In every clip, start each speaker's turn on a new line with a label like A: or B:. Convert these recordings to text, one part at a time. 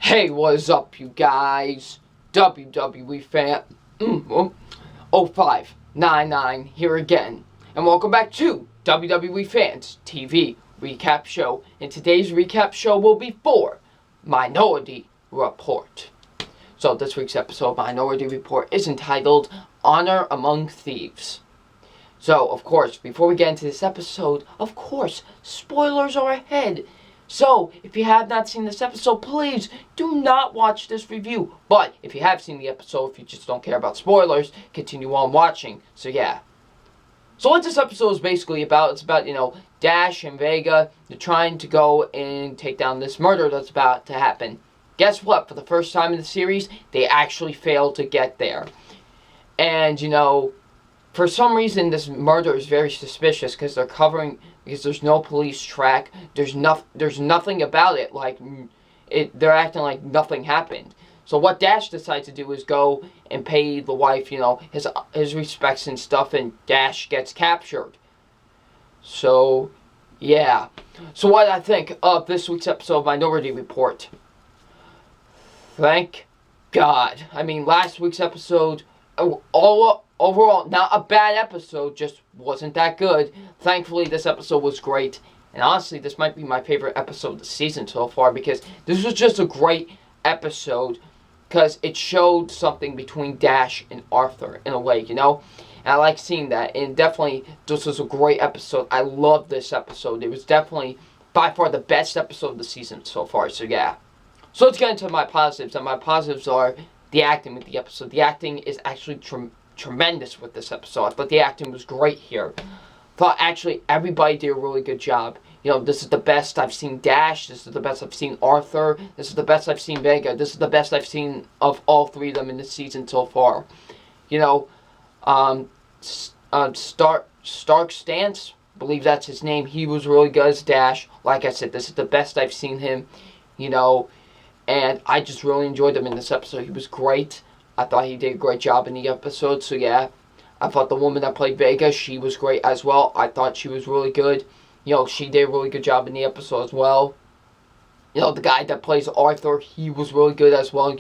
A: Hey, what is up, you guys? WWE fan 0599 here again, and welcome back to WWE Fans TV Recap Show. And today's recap show will be for Minority Report. So this week's episode of Minority Report is entitled Honor Among Thieves. So, of course, before we get into this episode, of course, spoilers are ahead. So, if you have not seen this episode, please do not watch this review. But, if you have seen the episode, if you just don't care about spoilers, continue on watching. So, yeah. So, what this episode is basically about, it's about, Dash and Vega, they're trying to go and take down this murder that's about to happen. Guess what? For the first time in the series, they actually failed to get there. And, for some reason, this murder is very suspicious because because there's no police track. There's nothing about it. They're acting like nothing happened. So what Dash decides to do is go and pay the wife, his respects and stuff, and Dash gets captured. So, yeah. So what I think of this week's episode of Minority Report. Thank God. I mean, last week's episode, overall, not a bad episode, just wasn't that good. Thankfully, this episode was great. And honestly, this might be my favorite episode of the season so far, because this was just a great episode, because it showed something between Dash and Arthur, in a way, And I like seeing that, and definitely, this was a great episode. I loved this episode. It was definitely, by far, the best episode of the season so far, so yeah. So let's get into my positives, and my positives are the acting with the episode. The acting is actually tremendous with this episode. I thought the acting was great here. Thought actually everybody did a really good job. This is the best I've seen Dash. This is the best I've seen Arthur. This is the best I've seen Vega. This is the best I've seen of all three of them in this season so far. Stark Stance, I believe that's his name. He was really good as Dash. Like I said, this is the best I've seen him. And I just really enjoyed him in this episode. He was great. I thought he did a great job in the episode, so yeah. I thought the woman that played Vega, she was great as well. I thought she was really good. She did a really good job in the episode as well. The guy that plays Arthur, he was really good as well,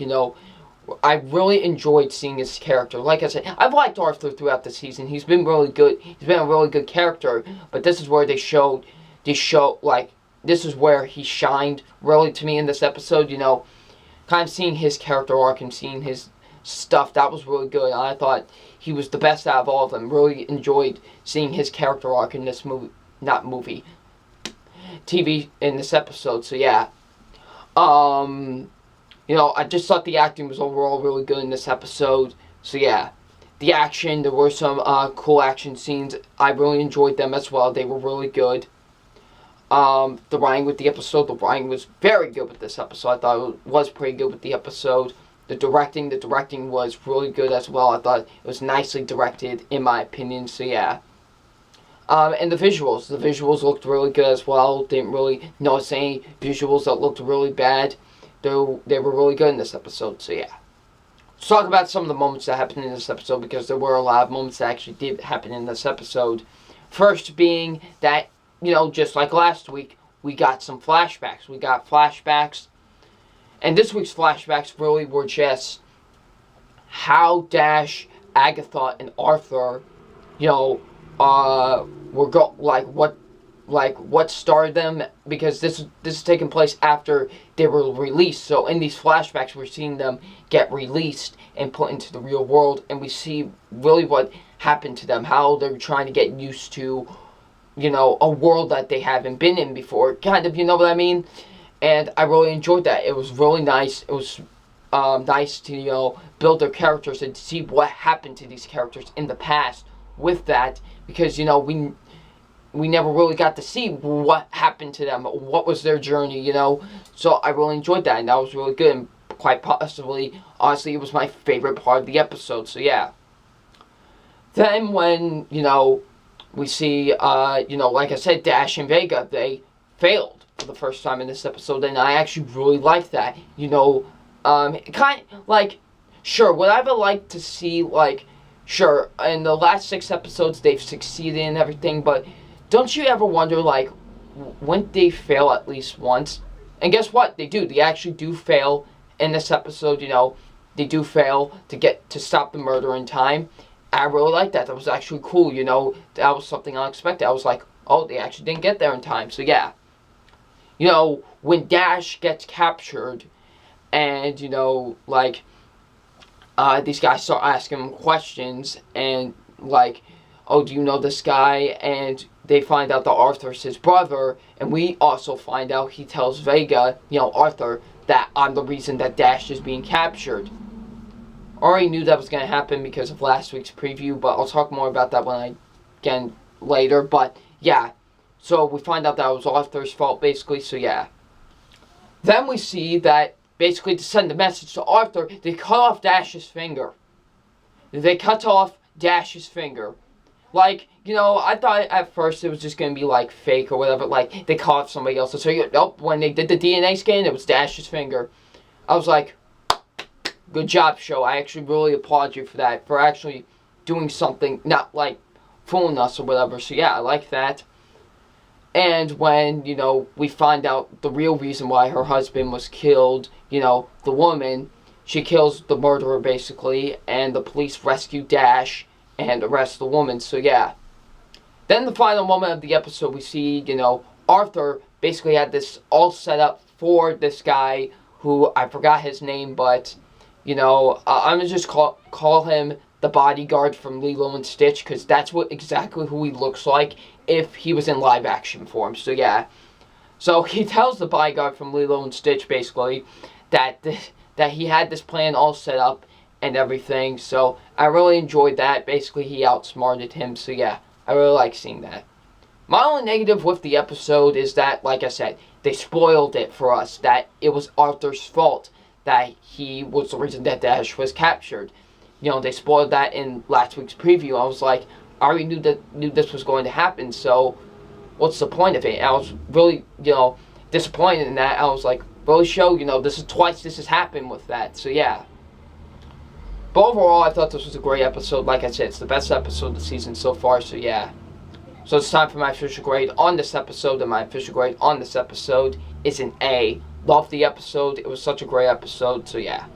A: I really enjoyed seeing his character. Like I said, I've liked Arthur throughout the season. He's been really good. He's been a really good character, but this is where this is where he shined, really, to me in this episode, kind of seeing his character arc and seeing his stuff, that was really good. I thought he was the best out of all of them. Really enjoyed seeing his character arc in this TV in this episode, so yeah. I just thought the acting was overall really good in this episode, so yeah. The action, there were some cool action scenes. I really enjoyed them as well. They were really good. The writing with the episode, the writing was very good with this episode. I thought it was pretty good with the episode. The directing was really good as well. I thought it was nicely directed, in my opinion, so yeah. And the visuals looked really good as well. Didn't really notice any visuals that looked really bad. They were really good in this episode, so yeah. Let's talk about some of the moments that happened in this episode, because there were a lot of moments that actually did happen in this episode. First being that, just like last week, we got some flashbacks. We got flashbacks. And this week's flashbacks really were just how Dash, Agatha, and Arthur, what started them, because this is taking place after they were released. So in these flashbacks, we're seeing them get released and put into the real world, and we see really what happened to them, how they're trying to get used to, a world that they haven't been in before, kind of, you know what I mean? And I really enjoyed that. It was really nice. It was nice to, build their characters and see what happened to these characters in the past with that, because, we never really got to see what happened to them, what was their journey, So I really enjoyed that, and that was really good, and quite possibly, honestly, it was my favorite part of the episode, so yeah. Then when, we see, like I said, Dash and Vega, they failed for the first time in this episode, and I actually really liked that, sure, would I have liked to see, sure, in the last 6 episodes, they've succeeded in everything, but don't you ever wonder, wouldn't they fail at least once? And guess what? They do. They actually do fail in this episode, they do fail to stop the murder in time. I really like that. That was actually cool, That was something unexpected. I was like, oh, they actually didn't get there in time. So, yeah. When Dash gets captured and, these guys start asking him questions and, oh, do you know this guy? And they find out that Arthur's his brother. And we also find out he tells Vega, Arthur, that I'm the reason that Dash is being captured. Already knew that was going to happen because of last week's preview, but I'll talk more about that again later. But yeah, so we find out that it was Arthur's fault basically, so yeah. Then we see that basically to send a message to Arthur, they cut off Dash's finger. They cut off Dash's finger. I thought at first it was just going to be fake or whatever, they cut off somebody else's. So nope, when they did the DNA scan, it was Dash's finger. I was like, good job, show. I actually really applaud you for that, for actually doing something, not fooling us or whatever. So yeah, I like that. And when, we find out the real reason why her husband was killed, the woman, she kills the murderer basically, and the police rescue Dash and arrest the woman. So yeah. Then the final moment of the episode, we see, Arthur basically had this all set up for this guy who, I forgot his name, but I'm going to just call him the bodyguard from Lilo and Stitch, because that's exactly who he looks like if he was in live action form. So yeah. So he tells the bodyguard from Lilo and Stitch basically that he had this plan all set up and everything. So I really enjoyed that. Basically he outsmarted him. So yeah, I really like seeing that. My only negative with the episode is that, like I said, they spoiled it for us, that it was Arthur's fault that he was the reason that Dash was captured. They spoiled that in last week's preview. I was like, I already knew this was going to happen, so what's the point of it? And I was really, disappointed in that. I was like, really show, this is twice this has happened with that, so yeah. But overall, I thought this was a great episode. Like I said, it's the best episode of the season so far, so yeah. So it's time for my official grade on this episode, and my official grade on this episode is an A. Loved the episode. It was such a great episode, so yeah.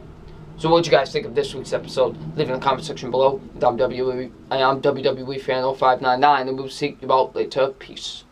A: So what did you guys think of this week's episode? Leave in the comment section below. I'm WWE Fan 0599, and we'll see you all later. Peace.